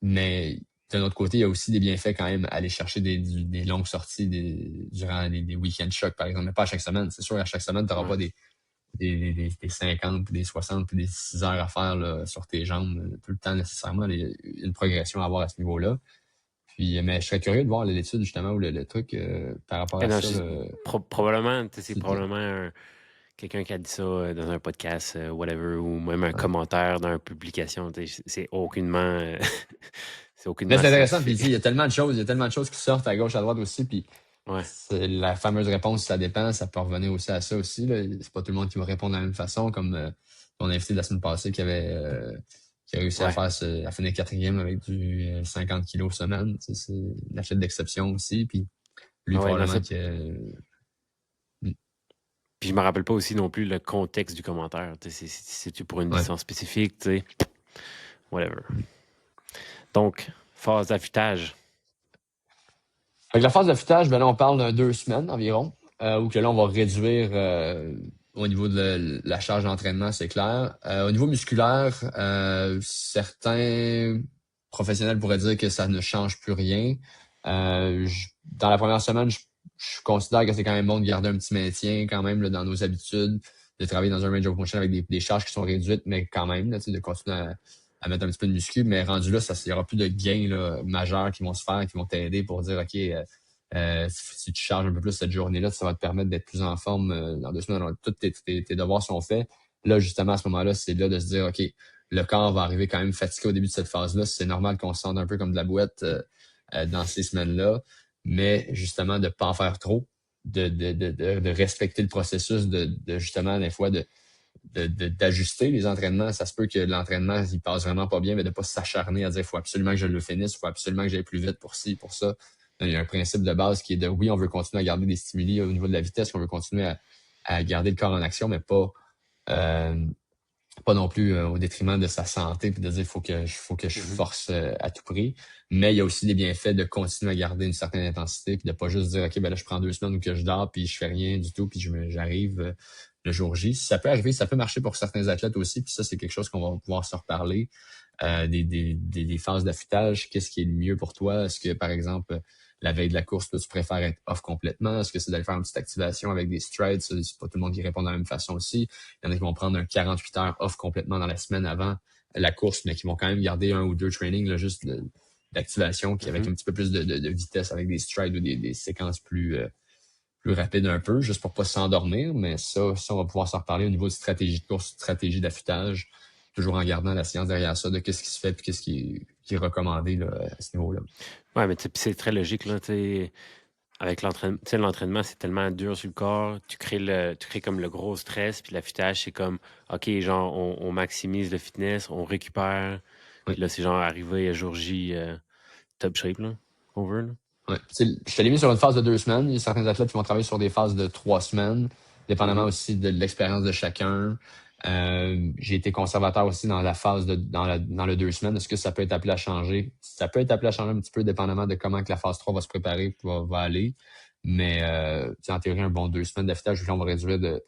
mais d'un autre côté, il y a aussi des bienfaits quand même à aller chercher des longues sorties durant des week-end chocs, par exemple, mais pas à chaque semaine. C'est sûr, à chaque semaine, tu n'auras Ouais. pas des 50, puis des 60, puis des 6 heures à faire là, sur tes jambes tout le temps nécessairement. Il y a une progression à avoir à ce niveau-là. Puis, mais je serais curieux de voir l'étude justement ou le truc par rapport Eh à non, ça. probablement, tu sais, c'est C'était- probablement quelqu'un qui a dit ça dans un podcast, whatever, ou même un commentaire dans une publication. Tu sais, c'est aucunement, c'est Mais aucunement c'est intéressant, puis scientifique. il y a tellement de choses qui sortent à gauche, à droite aussi, puis Ouais. c'est la fameuse réponse, ça dépend, ça peut revenir aussi à ça aussi. Là. C'est pas tout le monde qui va répondre de la même façon, comme ton invité de la semaine passée qui a réussi Ouais. à finir quatrième avec du 50 kilos semaine. Tu sais, c'est une athlète d'exception aussi, puis lui Ah ouais, non, ça. probablement que Puis je me rappelle pas aussi non plus le contexte du commentaire. Tu sais, c'est-tu pour une ouais. distance spécifique, tu sais, whatever. Donc, phase d'affûtage. Avec la phase d'affûtage, ben là, on parle d'un 2 semaines environ, où que là, on va réduire au niveau de la charge d'entraînement, c'est clair. Au niveau musculaire, certains professionnels pourraient dire que ça ne change plus rien. Dans la première semaine, je considère que c'est quand même bon de garder un petit maintien quand même là, dans nos habitudes, de travailler dans un range of motion avec des charges qui sont réduites, mais quand même, là, de continuer à mettre un petit peu de muscu, mais rendu là, il y aura plus de gains là, majeurs qui vont se faire, qui vont t'aider pour dire, OK, si tu charges un peu plus cette journée-là, ça va te permettre d'être plus en forme dans 2 semaines. Alors, tous tes devoirs sont faits. Là, justement, à ce moment-là, c'est là de se dire, OK, le corps va arriver quand même fatigué au début de cette phase-là. C'est normal qu'on se sente un peu comme de la bouette dans ces semaines-là, mais justement, de ne pas en faire trop, de respecter le processus, de justement, des fois, d'ajuster les entraînements. Ça se peut que l'entraînement, il passe vraiment pas bien, mais de pas s'acharner à dire, il faut absolument que je le finisse, il faut absolument que j'aille plus vite pour ci, pour ça. Il y a un principe de base qui est de, oui, on veut continuer à garder des stimuli au niveau de la vitesse, on veut continuer à garder le corps en action, mais euh, pas non plus au détriment de sa santé, puis de dire, faut que je Mhm. force à tout prix. Mais il y a aussi des bienfaits de continuer à garder une certaine intensité, puis de pas juste dire, OK, ben là, je prends 2 semaines où que je dors, puis je fais rien du tout, puis j'arrive le jour J. Ça peut arriver, ça peut marcher pour certains athlètes aussi, puis ça, c'est quelque chose qu'on va pouvoir se reparler. Des phases d'affûtage, qu'est-ce qui est le mieux pour toi? Est-ce que, par exemple, la veille de la course, toi, tu préfères être off complètement? Est-ce que c'est d'aller faire une petite activation avec des strides? Ça, c'est pas tout le monde qui répond de la même façon aussi. Il y en a qui vont prendre un 48 heures off complètement dans la semaine avant la course, mais qui vont quand même garder un ou deux trainings, là, juste d'activation, qui avec Mhm. un petit peu plus de vitesse, avec des strides ou des séquences plus rapides un peu, juste pour pas s'endormir. Mais ça, on va pouvoir s'en reparler au niveau de stratégie de course, stratégie d'affûtage, toujours en gardant la science derrière ça, de qu'est-ce qui se fait et qu'est-ce qui est recommandé là, à ce niveau-là. Ouais, mais tu sais, puis c'est très logique, là, tu sais, avec l'entraînement, tu sais, l'entraînement, c'est tellement dur sur le corps, tu crées comme le gros stress, puis l'affûtage, c'est comme, OK, genre, on maximise le fitness, on récupère, puis Oui. là, c'est genre arrivé à jour J, top shape, là, qu'on veut, là. Ouais. Je te l'ai mis sur une phase de 2 semaines. Il y a certains athlètes qui vont travailler sur des phases de 3 semaines, dépendamment Mhm. aussi de l'expérience de chacun. J'ai été conservateur aussi dans la phase dans le 2 semaines. Est-ce que ça peut être appelé à changer? Ça peut être appelé à changer un petit peu, dépendamment de comment que la phase 3 va se préparer, va aller. Mais en théorie, un bon 2 semaines d'affûtage, on va réduire de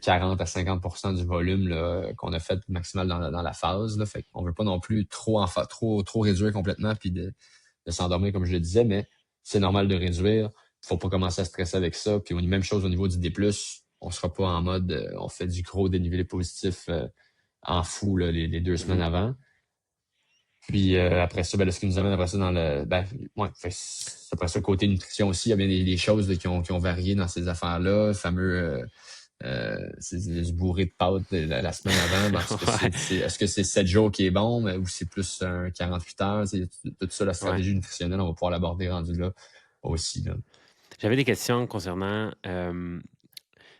40 à 50% du volume là, qu'on a fait maximal dans la phase. Là. Fait qu'on veut pas non plus trop réduire complètement puis de s'endormir, comme je le disais, mais c'est normal de réduire. Faut pas commencer à stresser avec ça. Puis même chose au niveau du D+, on sera pas en mode on fait du gros dénivelé positif en fou là, les 2 semaines Mhm. avant. Puis après ça, ce qui nous amène après ça dans le. Après ça, côté nutrition aussi, il y a bien des choses là, qui ont varié dans ces affaires-là. Le fameux c'est du bourré de pâtes la semaine avant. Ben, Ouais, est-ce que c'est 7 jours qui est bon, ou c'est plus un 48 heures? Tout ça, la ouais. stratégie nutritionnelle, on va pouvoir l'aborder rendu là aussi. Là. J'avais des questions concernant,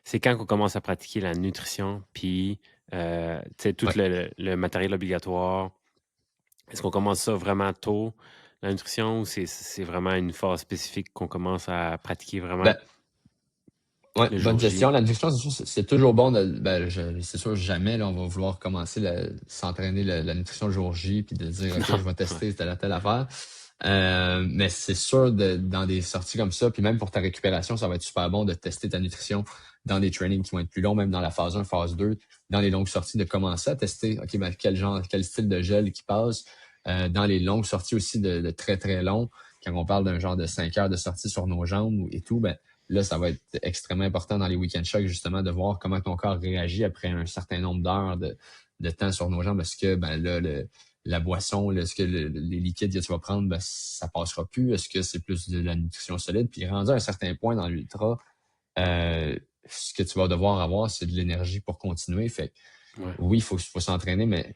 c'est quand qu'on commence à pratiquer la nutrition, puis, tu sais, tout Ouais. le matériel obligatoire. Est-ce qu'on commence ça vraiment tôt, la nutrition, ou c'est vraiment une phase spécifique qu'on commence à pratiquer vraiment Ben, ouais, le bonne jour question. J? La nutrition, c'est sûr, c'est toujours bon. C'est sûr, jamais là, on va vouloir commencer s'entraîner la nutrition le jour J, puis de dire, OK, je Non, vais ouais, tester telle affaire. Mais c'est sûr, dans des sorties comme ça, puis même pour ta récupération, ça va être super bon de tester ta nutrition dans des trainings qui vont être plus longs, même dans la phase 1, phase 2, dans les longues sorties, de commencer à tester, OK, quel style de gel qui passe. Dans les longues sorties aussi de très, très longs, quand on parle d'un genre de 5 heures de sortie sur nos jambes et tout, ben là, ça va être extrêmement important dans les week-end shocks, justement, de voir comment ton corps réagit après un certain nombre d'heures de temps sur nos jambes. Est-ce que là, la boisson, est-ce que les liquides que tu vas prendre, ça passera plus? Est-ce que c'est plus de la nutrition solide? Puis rendu à un certain point dans l'ultra, ce que tu vas devoir avoir, c'est de l'énergie pour continuer. Fait que, ouais, oui, faut s'entraîner, mais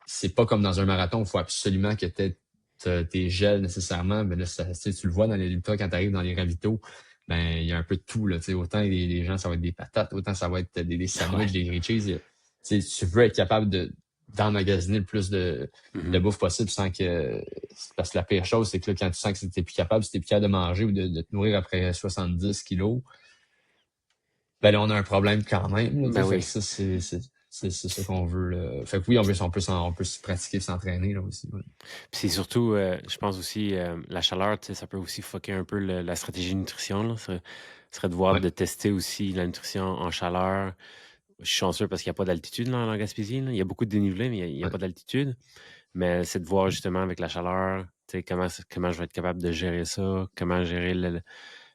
c'est pas comme dans un marathon, il faut absolument que tu aies tes gels nécessairement. Mais là, tu le vois dans les ultras quand tu arrives dans les ravitaux, ben il y a un peu de tout. Là, autant les gens, ça va être des patates, autant ça va être des ouais. sandwichs, des grilled cheese. Tu veux être capable d'emmagasiner le plus de Mhm. bouffe possible sans que. Parce que la pire chose, c'est que là, quand tu sens que tu n'es plus capable, si tu plus capable de manger ou de te nourrir après 70 kilos, ben là, on a un problème quand même. Là, Ben fait que oui. ça, c'est ça qu'on veut. Là. Fait que oui, on peut se pratiquer, s'entraîner là aussi. Ouais. Puis c'est surtout, je pense aussi, la chaleur, tu sais, ça peut aussi fucker un peu la stratégie de nutrition, là. Ce serait de voir Ouais. de tester aussi la nutrition en chaleur. Je suis chanceux parce qu'il n'y a pas d'altitude là, en Gaspésie, là. Il y a beaucoup de dénivelé, mais il y a Ouais. pas d'altitude. Mais c'est de voir justement avec la chaleur, tu sais, comment je vais être capable de gérer ça, comment gérer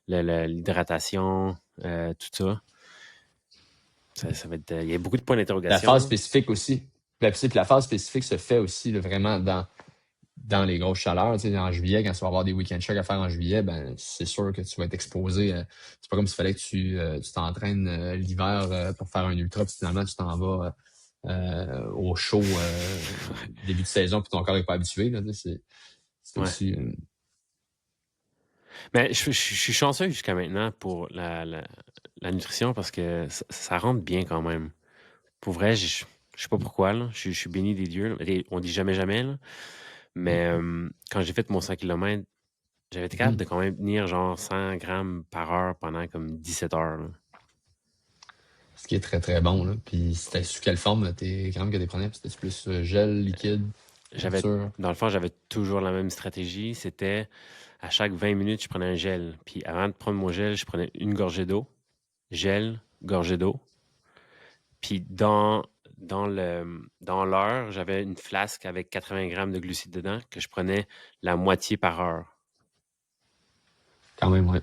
l'hydratation, tout ça. Ça va être, il y a beaucoup de points La d'interrogation, phase là. spécifique aussi. Puis la phase spécifique se fait aussi là, vraiment dans les grosses chaleurs. En juillet, quand tu vas avoir des week-end shocks à faire en juillet, ben c'est sûr que tu vas être exposé. C'est pas comme s'il fallait que tu t'entraînes l'hiver pour faire un ultra, puis finalement tu t'en vas au chaud début de saison, puis ton corps n'est pas habitué. Là, c'est Ouais. aussi. Mais je suis chanceux jusqu'à maintenant pour la nutrition parce que ça rentre bien quand même. Pour vrai, je sais pas pourquoi, là. Je suis béni des dieux, là. On dit jamais jamais, là. Mais quand j'ai fait mon 100 km, j'avais été capable Mhm. de quand même tenir genre 100 grammes par heure pendant comme 17 heures, là. Ce qui est très très bon. Là. Puis c'était sous quelle forme tes grammes que tu prenais? C'était plus gel, liquide, J'avais, nature? dans le fond, j'avais toujours la même stratégie. C'était à chaque 20 minutes, je prenais un gel. Puis avant de prendre mon gel, je prenais une gorgée d'eau. Gel, gorgée d'eau. Puis dans l'heure, j'avais une flasque avec 80 grammes de glucides dedans que je prenais la moitié par heure. Quand même, ouais.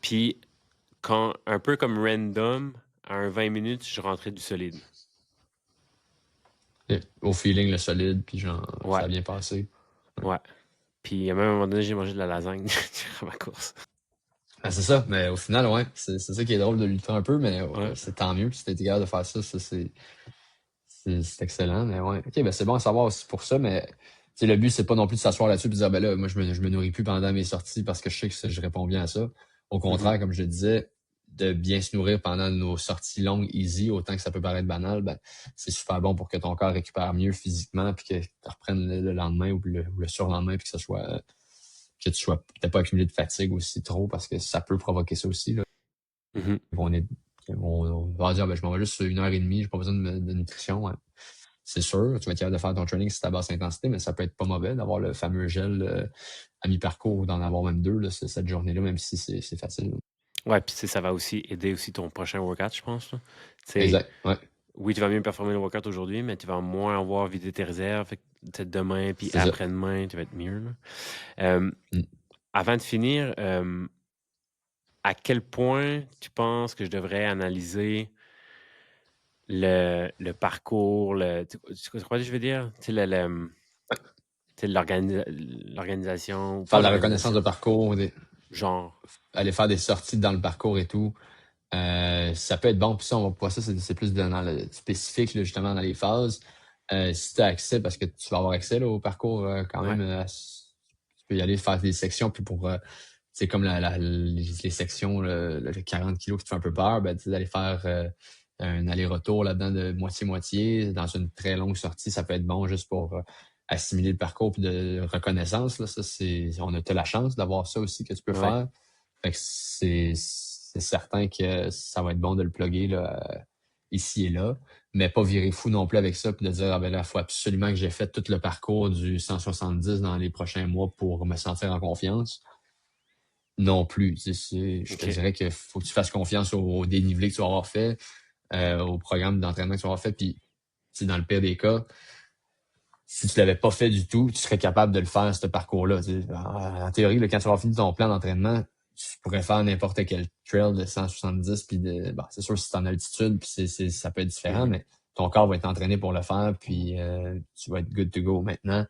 Puis, un peu comme random, à un 20 minutes, je rentrais du solide. Au feeling, le solide, puis genre, Ouais, ça a bien passé. ouais. Puis, à même un moment donné, j'ai mangé de la lasagne à ma course. Ben, c'est ça, mais au final, ouais, c'est ça qui est drôle de l'ultra un peu, mais Ouais. c'est tant mieux si t'es capable de faire ça, c'est excellent, mais ouais. OK, ben c'est bon à savoir aussi pour ça, mais tu sais, le but, c'est pas non plus de s'asseoir là-dessus et de dire, ben là, moi, je me nourris plus pendant mes sorties parce que je sais que je réponds bien à ça. Au Mhm. contraire, comme je le disais, de bien se nourrir pendant nos sorties longues, easy, autant que ça peut paraître banal, ben, c'est super bon pour que ton corps récupère mieux physiquement puis que tu reprennes le lendemain ou le surlendemain puis que que tu sois peut-être pas accumulé de fatigue aussi trop parce que ça peut provoquer ça aussi, là. Mhm. On est, on va dire, ben, je m'en vais juste sur 1 heure et demie, j'ai pas besoin de nutrition, ouais. C'est sûr, tu vas être capable de faire ton training si c'est à basse intensité, mais ça peut être pas mauvais d'avoir le fameux gel à mi-parcours ou d'en avoir même deux, là, cette journée-là, même si c'est facile, là. Ouais, puis ça va aussi aider aussi ton prochain workout, je pense. Tu sais, Exact, ouais, oui, tu vas mieux performer le workout aujourd'hui, mais tu vas moins avoir vidé tes réserves. Fait que peut-être demain, puis c'est ça. après-demain, tu vas être mieux. Là. Euh, Mm. Avant de finir, à quel point tu penses que je devrais analyser le parcours, tu crois que je veux dire? Tu sais, tu sais, l'organisation, Faire pas de la reconnaissance de l'organisation, parcours, genre. aller faire des sorties dans le parcours et tout, ça peut être bon. Puis ça, on va pas ça, c'est plus dans le spécifique, là, justement, dans les phases. Si tu as accès, parce que tu vas avoir accès là, au parcours quand Ouais, même, tu peux y aller faire des sections, puis pour c'est comme les sections, le 40 kilos qui te fait un peu peur, ben, tu sais, d'aller faire un aller-retour là-dedans de moitié-moitié dans une très longue sortie, ça peut être bon juste pour assimiler le parcours puis de reconnaissance. Là, ça, t'as la chance d'avoir ça aussi que tu peux ouais, faire. Fait que c'est certain que ça va être bon de le plugger là, ici et là, mais pas virer fou non plus avec ça puis de dire ah ben là, il faut absolument que j'ai fait tout le parcours du 170 dans les prochains mois pour me sentir en confiance. Non plus. Je te ok. dirais qu'il faut que tu fasses confiance au dénivelé que tu vas avoir fait, au programme d'entraînement que tu vas avoir fait. Puis, dans le pire des cas, si tu l'avais pas fait du tout, tu serais capable de le faire, ce parcours-là. Tu sais. En théorie, là, quand tu vas finir ton plan d'entraînement, tu pourrais faire n'importe quel trail de 170, puis c'est sûr si c'est en altitude, puis ça peut être différent, Mhm. mais ton corps va être entraîné pour le faire, puis tu vas être good to go. Maintenant,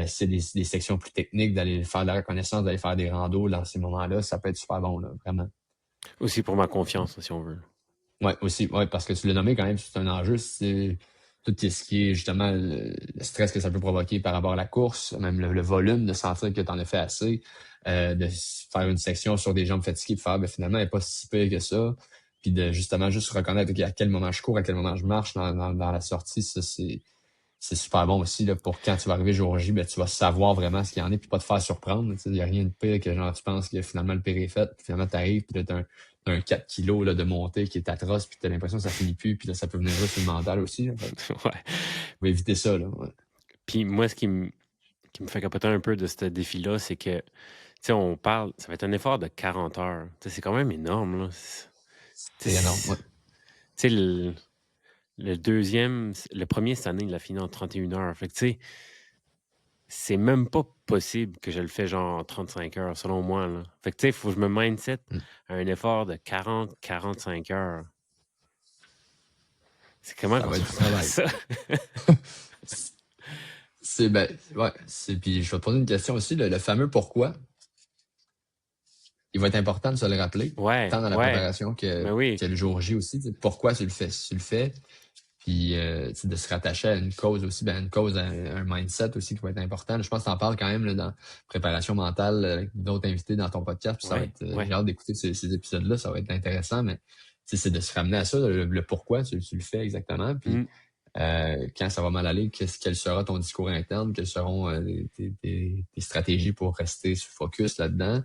c'est des sections plus techniques, d'aller faire de la reconnaissance, d'aller faire des randos dans ces moments-là, ça peut être super bon, là, vraiment. Aussi pour ma confiance, si on veut. Ouais, aussi, ouais, parce que tu l'as nommé quand même, c'est un enjeu, c'est tout ce qui est justement le stress que ça peut provoquer par rapport à la course, même le volume, de sentir que tu en as fait assez, faire une section sur des jambes fatiguées, de faire, ben, finalement, elle n'est pas si pire que ça. Puis de justement juste reconnaître ok, à quel moment je cours, à quel moment je marche dans la sortie, ça, c'est super bon aussi là, pour quand tu vas arriver jour J, ben, tu vas savoir vraiment ce qu'il y en a, puis pas te faire surprendre. Il n'y a rien de pire que genre tu penses que finalement le pire est fait, puis finalement tu arrives, puis là, t'as un 4 kilos là, de montée qui est atroce, puis tu as l'impression que ça finit plus, puis là, ça peut venir jouer sur le mental aussi. Là. Fait que Ouais. faut éviter ça. Là, ouais. Puis moi, ce qui me fait capoter un peu de ce défi-là, c'est que, tu sais, on parle, ça va être un effort de 40 heures. Tu sais, c'est quand même énorme, là. Tu C'est énorme. Ouais. sais, le premier cette année, il a fini en 31 heures. Fait que, tu sais, c'est même pas possible que je le fais genre en 35 heures, selon moi, là. Fait que, tu sais, il faut que je me mindset Mm. à un effort de 40-45 heures. C'est comment Ça qu'on va se être du prépare à travail. ça? Puis je vais te poser une question aussi, le fameux pourquoi. Il va être important de se le rappeler, Ouais, tant dans la ouais. préparation Ben oui. que le jour J aussi. Pourquoi tu le fais? Si tu le fais, puis de se rattacher à une cause aussi, ben une cause, à un mindset aussi qui va être important. Je pense que tu en parles quand même là, dans préparation mentale avec d'autres invités dans ton podcast. Puis ça va Ouais, être, ouais. j'ai hâte d'écouter ces épisodes-là, ça va être intéressant, mais c'est de se ramener à ça, le pourquoi tu le fais exactement. Puis Mm. quand ça va mal aller, quel sera ton discours interne, quelles seront tes stratégies pour rester focus là-dedans.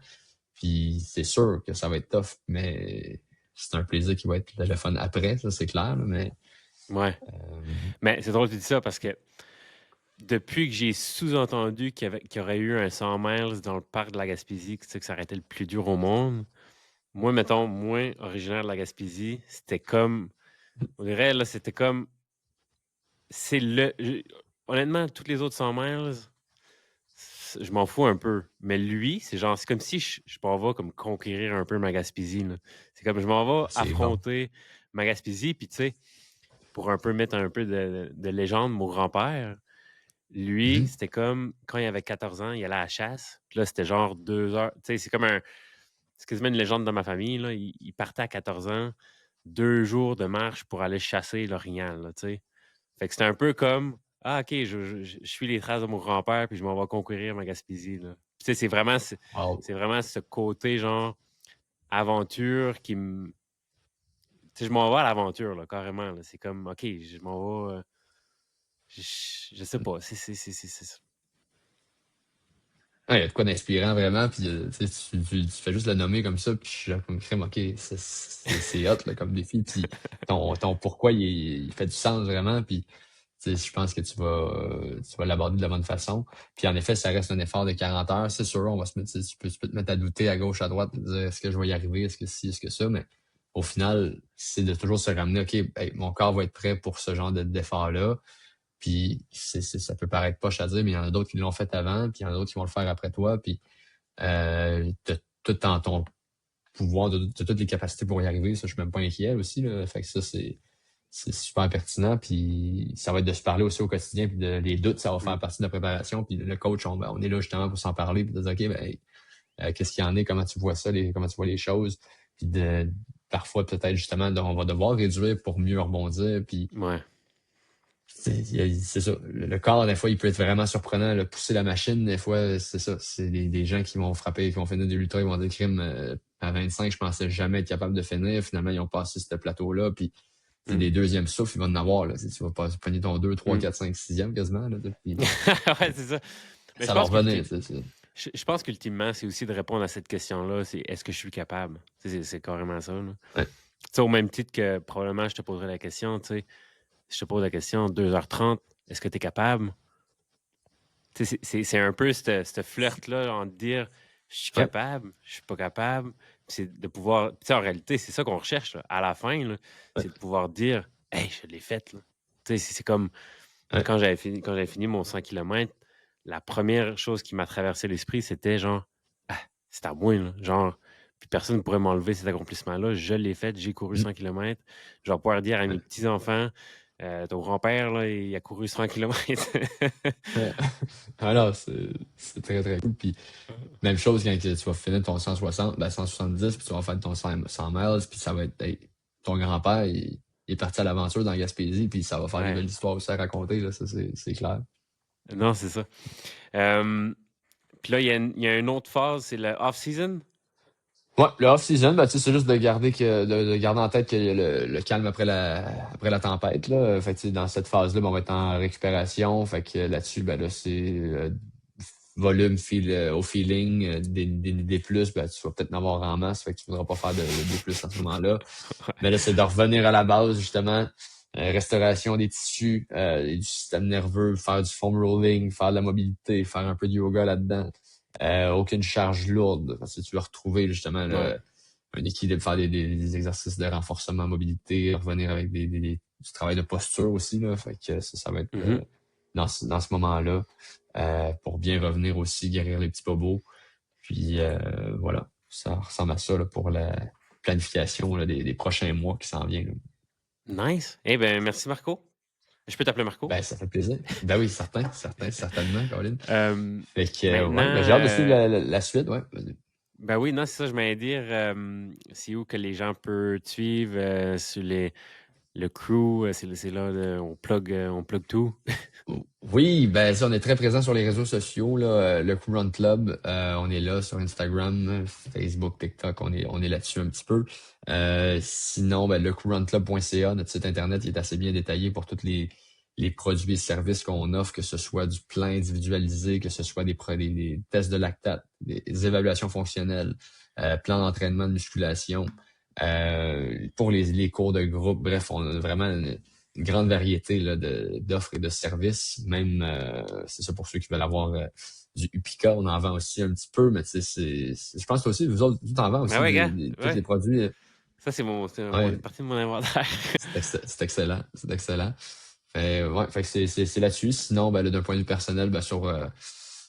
Puis c'est sûr que ça va être tough, mais c'est un plaisir qui va être le fun après, ça c'est clair, là, mais Ouais. Mais c'est drôle que tu dis ça parce que depuis que j'ai sous-entendu qu'il y aurait eu un 100 miles dans le parc de la Gaspésie, tu sais, que ça aurait été le plus dur au monde, moi, mettons, moi, originaire de la Gaspésie, c'était comme, on dirait, là, c'était comme, c'est honnêtement, toutes les autres 100 miles, je m'en fous un peu. Mais lui, c'est genre, c'est comme si je m'en vais comme conquérir un peu ma Gaspésie, là. C'est comme je m'en vais C'est bon. affronter ma Gaspésie, puis tu sais, pour un peu mettre un peu de légende, mon grand-père, lui, Mhm. c'était comme quand il avait 14 ans, il allait à la chasse. Puis là, c'était genre 2 heures. Tu sais, c'est comme un. C'est quasiment une légende dans ma famille, là. Il partait à 14 ans, 2 jours de marche pour aller chasser l'orignal, là, tu sais. Fait que c'était un peu comme ah, OK, je suis les traces de mon grand-père, puis je m'en vais conquérir ma Gaspésie, là. Puis, tu sais, Wow. c'est vraiment ce côté, genre, aventure qui me. Tu sais, je m'en vais à l'aventure, là, carrément, là. C'est comme, OK, je m'en vais. Je sais pas. Ouais, il y a de quoi d'inspirant vraiment, puis tu sais, tu fais juste le nommer comme ça, puis je suis là comme crème, ok, c'est hot là, comme défi, puis ton pourquoi il fait du sens vraiment, puis tu sais, je pense que tu vas l'aborder de la bonne façon. Puis en effet, ça reste un effort de 40 heures, c'est sûr, on va se mettre, tu peux te mettre à douter à gauche, à droite, de dire est-ce que je vais y arriver, est-ce que ci, est-ce que ça, mais au final, c'est de toujours se ramener, ok, hey, mon corps va être prêt pour ce genre d'effort-là. Puis ça peut paraître poche à dire, mais il y en a d'autres qui l'ont fait avant, puis il y en a d'autres qui vont le faire après toi. Puis t'as tout en ton pouvoir, t'as toutes les capacités pour y arriver. Ça, je suis même pas inquiet aussi, là. Fait que ça, c'est super pertinent. Puis ça va être de se parler aussi au quotidien, puis les doutes, ça va Mm. faire partie de la préparation. Puis le coach, on est là justement pour s'en parler, puis de dire, OK, ben, qu'est-ce qu'il y en est, comment tu vois ça, comment tu vois les choses. Puis parfois, peut-être justement, on va devoir réduire pour mieux rebondir. Puis Ouais. c'est ça. Le corps, des fois, il peut être vraiment surprenant. Pousser la machine, des fois, c'est ça. C'est des gens qui vont frapper, qui vont finir des ultras, ils vont dire crime à 25, je pensais jamais être capable de finir. Finalement, ils ont passé ce plateau-là. Puis c'est Mm. des deuxièmes souffles, ils vont en avoir. Là. Tu vas pas pogner ton 2, 3, Mm. 4, 5, 6e quasiment. Là, puis Ouais, c'est ça. Mais ça va revenir. je pense qu'ultimement, c'est aussi de répondre à cette question-là, c'est est-ce que je suis capable? Tu sais, c'est carrément ça, là. Ouais, Tu sais, au même titre que probablement je te poserai la question, tu sais, je te pose la question 2h30, est-ce que tu es capable? Tu sais, c'est un peu ce flirt-là entre dire je suis ouais, capable, je suis pas capable. Puis c'est de pouvoir. Tu sais, en réalité, c'est ça qu'on recherche là, à la fin, là, ouais, c'est de pouvoir dire hey, je l'ai faite. Là. Tu sais, c'est comme ouais. quand j'avais fini mon 100 km, la première chose qui m'a traversé l'esprit, c'était genre ah, c'est à moi, là. Genre, puis personne ne pourrait m'enlever cet accomplissement-là. Je l'ai fait, j'ai couru Mm, 100 km. Je vais pouvoir dire à mes ouais, petits-enfants ton grand-père, là, il a couru 100 km. ouais. Alors, c'est très, très cool. Puis même chose quand tu vas finir ton 160, ben 170, puis tu vas faire ton 100 miles, puis ça va être hey, ton grand-père, il est parti à l'aventure dans la Gaspésie, puis ça va faire des Ouais. belles histoires aussi à raconter, là, ça c'est clair. Non, c'est ça. Puis là, il y a une autre phase, c'est le off-season. Ouais, le off-season, ben, tu sais, c'est juste de garder de garder en tête qu'il y a le calme après la tempête, là. Fait que, tu sais, dans cette phase-là, ben, on va être en récupération. Fait que là-dessus, ben, là, c'est volume, au feeling, des plus, ben, tu vas peut-être en avoir en masse. Fait que tu voudras pas faire de des plus à ce moment-là. Mais là, c'est de revenir à la base, justement. Restauration des tissus, et du système nerveux, faire du foam rolling, faire de la mobilité, faire un peu de yoga là-dedans. Aucune charge lourde, parce que tu vas retrouver justement Ouais. un équilibre, faire des exercices de renforcement, mobilité, revenir avec du travail de posture aussi. Là, fait que ça va être Mhm. dans ce moment-là pour bien revenir aussi, guérir les petits bobos. Puis voilà, ça ressemble à ça là, pour la planification là, des prochains mois qui s'en viennent. Là. Nice. Eh bien, merci Marco. Je peux t'appeler Marco? Ben, ça fait plaisir. Ben oui, certainement, Caroline. Euh, Fait que, maintenant, ouais, ben, j'ai hâte de suivre la suite, ouais. ben oui, non, c'est ça, je m'allais dire, c'est où que les gens peuvent te suivre sur le crew, c'est là, on plug tout. Oui, ben ça, on est très présent sur les réseaux sociaux, là, le Crew Run Club, on est là sur Instagram, Facebook, TikTok, on est là-dessus un petit peu. Sinon, ben, le crewrunclub.ca, notre site internet, il est assez bien détaillé pour tous les produits et services qu'on offre, que ce soit du plein individualisé, que ce soit des tests de lactate, des évaluations fonctionnelles, plan d'entraînement de musculation, pour les cours de groupe. Bref, on a vraiment une grande variété là, d'offres et de services. Même, c'est ça pour ceux qui veulent avoir du Upica, on en vend aussi un petit peu, mais tu sais, je pense que aussi, vous autres, tout en vend Ah aussi ouais, gars, tous les ouais. produits. Ça, une Ouais, partie de mon inventaire. c'est excellent, c'est excellent. Ouais, fait que c'est là-dessus. Sinon, ben, là, d'un point de vue personnel, ben, sur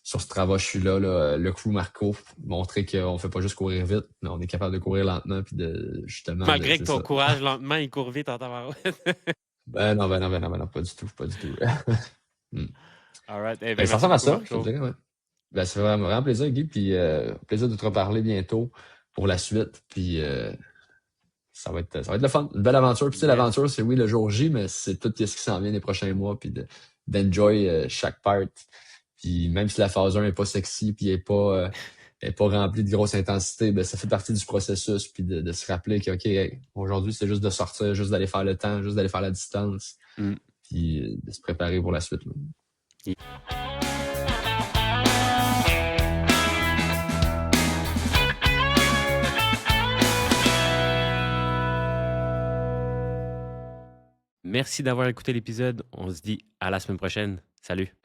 sur Strava, je suis là, le crew Marco, montrer qu'on fait pas juste courir vite, mais on est capable de courir lentement, puis Malgré que c'est ton ça. courage lentement, il court vite en tabarouette. Non, pas du tout, pas du tout. Hmm. All right. Eh Ben, ben, ça merci ressemble à beaucoup, ça, je te Marco. dirais, ouais. Ben, ça fait vraiment plaisir, Guy, puis plaisir de te reparler bientôt pour la suite, puis ça va être le fun, une belle aventure. Puis tu sais, Yes. l'aventure, c'est oui le jour J, mais c'est tout ce qui s'en vient les prochains mois, puis d'enjoy chaque part. Puis même si la phase 1 est pas sexy, puis est pas remplie de grosse intensité, ben ça fait partie du processus, puis de se rappeler que ok, hey, aujourd'hui c'est juste de sortir, juste d'aller faire le temps, juste d'aller faire la distance, Mm. puis de se préparer pour la suite, là. Merci d'avoir écouté l'épisode. On se dit à la semaine prochaine. Salut.